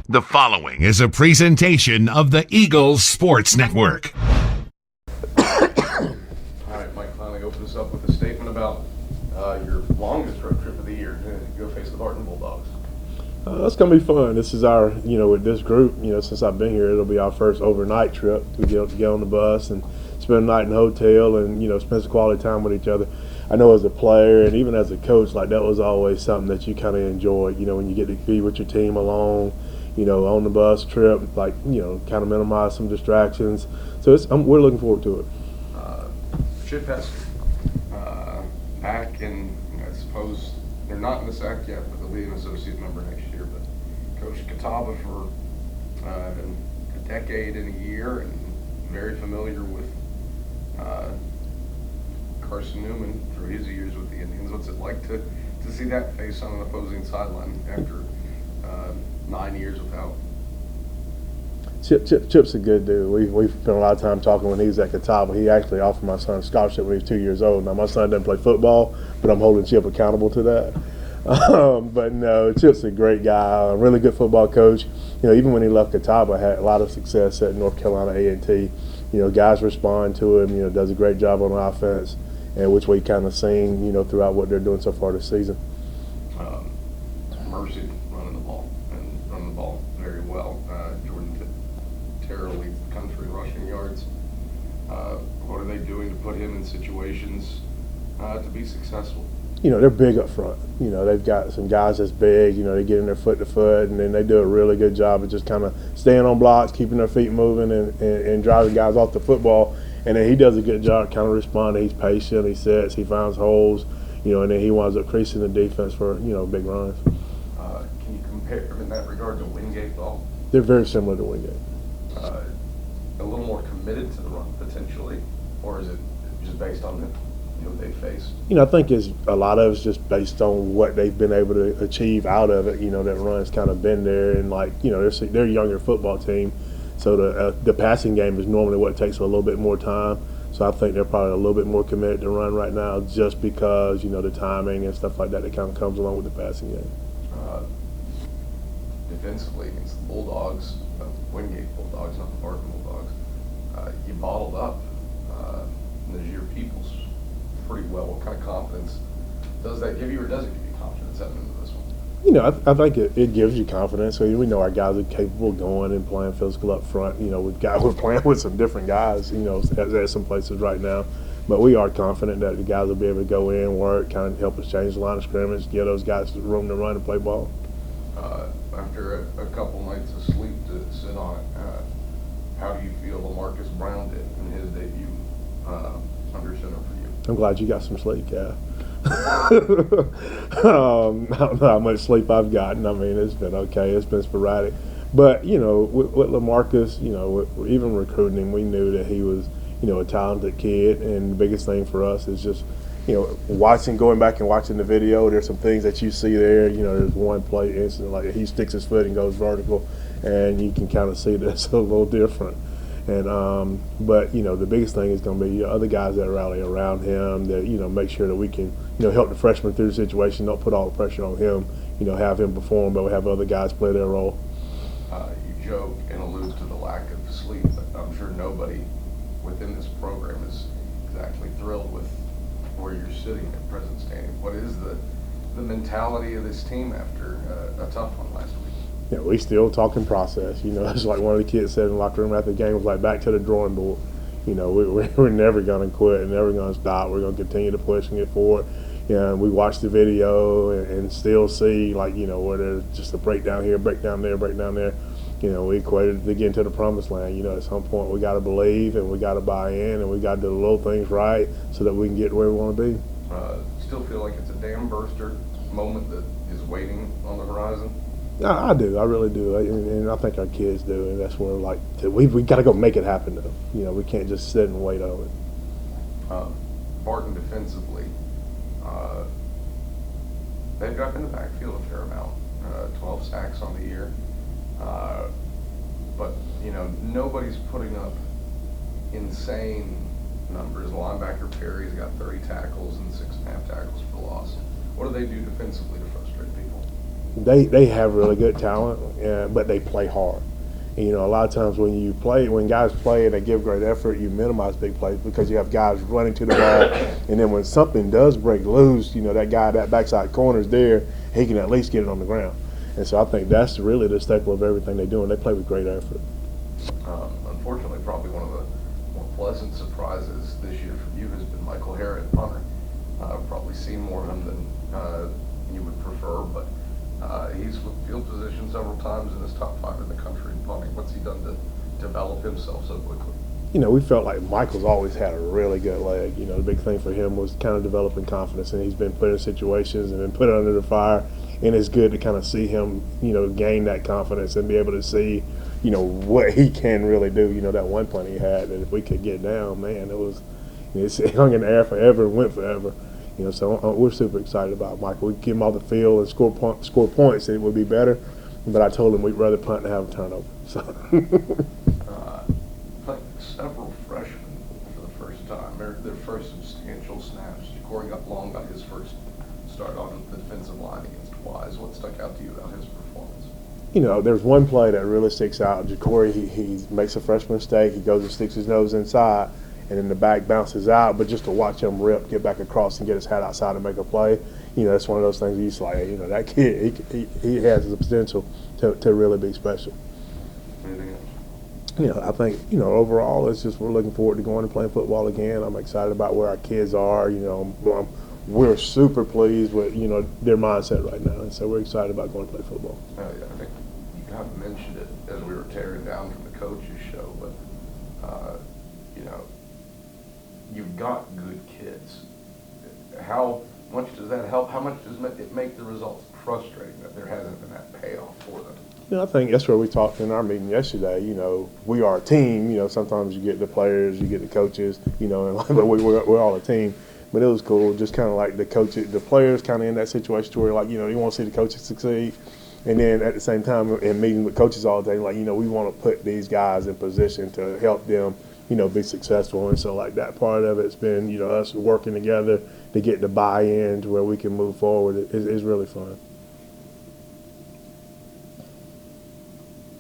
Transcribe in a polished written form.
The following is a presentation of the Eagles Sports Network. All right, Mike Clowney opens us up with a statement about your longest road trip of the year. Go face the Barton Bulldogs. That's going to be fun. This is our, with this group, since I've been here, it'll be our first overnight trip. We get on the bus and spend a night in a hotel and, spend some quality time with each other. I know as a player and even as a coach, like that was always something that you kind of enjoyed, when you get to be with your team alone, on the bus trip, like, kind of minimize some distractions. So we're looking forward to it. Chip Hester back, and I suppose they're not in the SAC yet, but they'll be an associate member next year. But Coach Catawba for a decade and a year, and very familiar with Carson-Newman through his years with the Indians. What's it like to see that face on an opposing sideline after 9 years without? Chip's a good dude. We've spent a lot of time talking when he was at Catawba. He actually offered my son a scholarship when he was 2 years old. Now, my son doesn't play football, but I'm holding Chip accountable to that. But no, Chip's a great guy, a really good football coach. Even when he left Catawba, had a lot of success at North Carolina A&T. Guys respond to him, does a great job on offense, and which we kind of seen, throughout what they're doing so far this season. Mercy running the ball very well. Jordan Terrell leads the country rushing yards. What are they doing to put him in situations to be successful? They're big up front. They've got some guys that's big. They get in their foot to foot, and then they do a really good job of just kind of staying on blocks, keeping their feet moving, and driving guys off the football. And then he does a good job kind of responding. He's patient, he sets, he finds holes, and then he winds up creasing the defense for, big runs. Can you compare in that regard to Wingate ball? They're very similar to Wingate. A little more committed to the run potentially, or is it just based on what they faced? I think a lot of it's just based on what they've been able to achieve out of it. That run's kind of been there, and they're a younger football team, so the passing game is normally what takes a little bit more time. So I think they're probably a little bit more committed to run right now, just because the timing and stuff like that kind of comes along with the passing game. Defensively against the Bulldogs, Wingate Bulldogs, not the Barton Bulldogs, you bottled up. There's your people's pretty well. What kind of confidence does that give you, or does it give you confidence heading into this one? I think it gives you confidence. So we know our guys are capable of going and playing physical up front. We're playing with some different guys, at some places right now. But we are confident that the guys will be able to go in, work, kind of help us change the line of scrimmage, give those guys room to run and play ball. After a couple nights of sleep to sit on it, how do you feel Lamarcus Brown did in his debut under center for you? I'm glad you got some sleep, yeah. I don't know how much sleep I've gotten. I mean, it's been okay. It's been sporadic. But, with Lamarcus, even recruiting him, we knew that he was, a talented kid. And the biggest thing for us is just, going back and watching the video, there's some things that you see there. There's one play instant, like he sticks his foot and goes vertical, and you can kind of see that it's a little different. And but the biggest thing is going to be other guys that rally around him, that make sure that we can help the freshman through the situation, don't put all the pressure on him, have him perform, but we have other guys play their role. You joke and allude to the lack of sleep, but I'm sure nobody within this program is exactly thrilled with where you're sitting at present standing. What is the mentality of this team after a tough one last week? Yeah, we still talking process. It's like one of the kids said in the locker room after the game, it was like back to the drawing board. We're never going to quit and never going to stop. We're going to continue to push and get forward. We watch the video and still see, where there's just a breakdown here, breakdown there, breakdown there. We equated to getting to the promised land. At some point we got to believe and we got to buy in and we got to do the little things right so that we can get where we want to be. Still feel like it's a dam burster moment that is waiting on the horizon? I do. I really do. And I think our kids do. And that's where, we got to go make it happen, though. We can't just sit and wait on it. Barton defensively, they've got in the backfield a fair amount, 12 sacks on the year. But, nobody's putting up insane numbers. Linebacker Perry's got 30 tackles and 6.5 tackles for loss. What do they do defensively to frustrate people? they have really good talent, but they play hard. And, a lot of times when guys play and they give great effort, you minimize big plays because you have guys running to the ball. And then when something does break loose, that guy, that backside corner is there, he can at least get it on the ground. And so I think that's really the staple of everything they do, and they play with great effort. Unfortunately, probably one of the more pleasant surprises this year for you has been Michael Harris, punter. Probably seen more of him than you would prefer, but he's with field position several times and is top 5 in the country in punting. What's he done to develop himself so quickly? We felt like Michael's always had a really good leg. The big thing for him was kind of developing confidence, and he's been put in situations and been put under the fire, and it's good to kind of see him, gain that confidence and be able to see, what he can really do. That one punt he had, that if we could get down, man, it hung in the air forever and went forever. So we're super excited about Michael. We give him all the field and score points, it would be better. But I told him we'd rather punt than have a turnover. So. Playing several freshmen for the first time, their first substantial snaps. Corey Long got his first start on the defensive line against Wise. What stuck out to you about his performance? There's one play that really sticks out. Ja'Cory, he makes a freshman mistake. He goes and sticks his nose inside, and then the back bounces out. But just to watch him get back across and get his hat outside and make a play, that's one of those things you just like, that kid, he has the potential to really be special. Anything else? I think, overall, it's just we're looking forward to going and playing football again. I'm excited about where our kids are. We're super pleased with, their mindset right now. And so we're excited about going to play football. Yeah, I think you kind of mentioned it as we were tearing down from the coaches show, but, you've got good kids. How much does that help? How much does it make the results frustrating that there hasn't been that payoff for them? I think that's where we talked in our meeting yesterday. We are a team. Sometimes you get the players, you get the coaches, but we're all a team. But it was cool, just kind of like the players kind of in that situation where, you want to see the coaches succeed. And then at the same time, in meeting with coaches all day, we want to put these guys in position to help them, be successful. And so, that part of it's been, us working together to get the buy-in to where we can move forward is really fun.